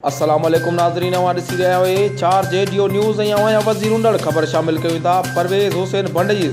अस्सलाम वालेकुम नाज़रीन, ॾिसी रहिया आहियो 4 JDO न्यूज़ ऐं वज़ीरुंडड़ ख़बर शामिल कयूं था। परवेज़ हुसैन भंडजी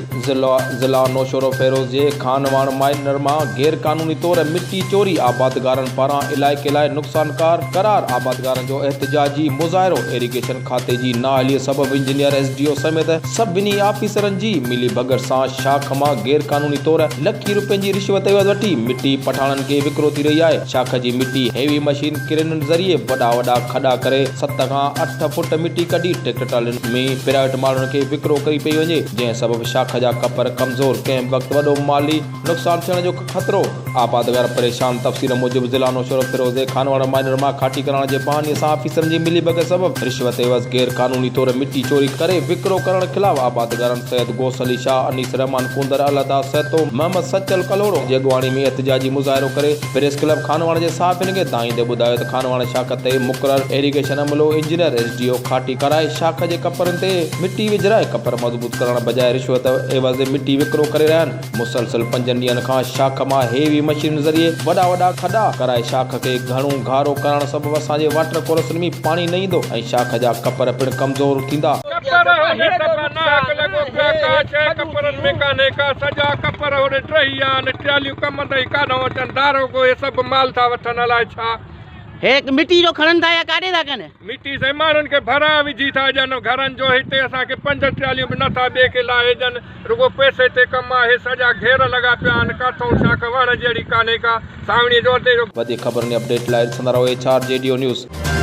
ज़िला नौशरो फेरोज़ जे खानवाण माइनर मां गैर क़ानूनी तौर मिट्टी चोरी आबादगारनि पारां इलाइक़े लाइ नुक़सानकार करार आबादगारनि जो एहतिजाजी मुज़ाहिरो। इरीगेशन खाते जी नाअहलीअ सबबि इंजीनियर SDO समेत सभिनी ऑफिसरनि जी मिली भगत सां शाख मां गैर क़ानूनी तौर लखी रुपयनि जी रिश्वत वठी मिट्टी पठाणनि खे विकिरो थी रही आहे। शाख जी मिट्टी हेवी मशीन क्रेनुनि ज़रिए वॾा खॾा करे 7 खां 8 फुट मिट्टी कढी ट्रैक्टर ट्रालियुनि में प्राइवेट माण्हुनि खे विकिरो करी पई वञे, जंहिं सबबि शाख जा कपर कमज़ोर, कंहिं वक़्तु वॾो माली नुक़सान थियण जो ख़तरो। आबादगार परेशान। तफ़सील मूजिबि ज़िला नौशरो फिरोज़ जे खानवाण माइनर मां खाटी करण जे बहाने सां ऑफिसरनि जी मिली भगत सबबि रिश्वत एवज़ गैर क़ानूनी तौर मिट्टी चोरी करे विकिरो करण ख़िलाफ़ आबादगारनि सैयद गोस अली शाह, अनीस रहमान कुंदर, अलादा सैतो, मोहम्मद सचल कलोड़ो जी अॻुवाणी में एहतिजाजी मुज़ाहिरो करे प्रेस क्लब खानवाण जे सहाफ़ियुनि खे दाईंदे ॿुधायो त खानवाण शाख ते मुक़रर इरीगेशन अमलो इंजीनियर SDO खाटी कराए शाख जे कपरनि ते मिट्टी विझराए कपर मज़बूत करण बजाए रिश्वत एवज़ मिट्टी विकिरो करे रहिया आहिनि। मुसलसल 5 ॾींहनि खां शाख मां हेवी मशीन ज़रिए वॾा खॾा कराए शाख खे घणो गारो करण सबबि असांजे वाटर कोर्सनि में पाणी न ईंदो ऐं शाख जा कपर पिणु कमज़ोर थींदा। मिट्टी जो खणन था या काॾे था कनि? मिट्टी से माण्हुनि खे भरा विझी था ॾियनि घरनि जो। हिते असांखे 5 ट्रालियूं बि नथा ॿिए खे लाहे ॾियनि, रुगो पैसे ते कमु आहे। सॼा घेर लॻा पिया आहिनि, काथों शाख वण जहिड़ी कान्हे का। सावणी जो वधीक ख़बरुनि अपडेट लाइ ॾिसंदा रहो 4 JDO न्यूज़।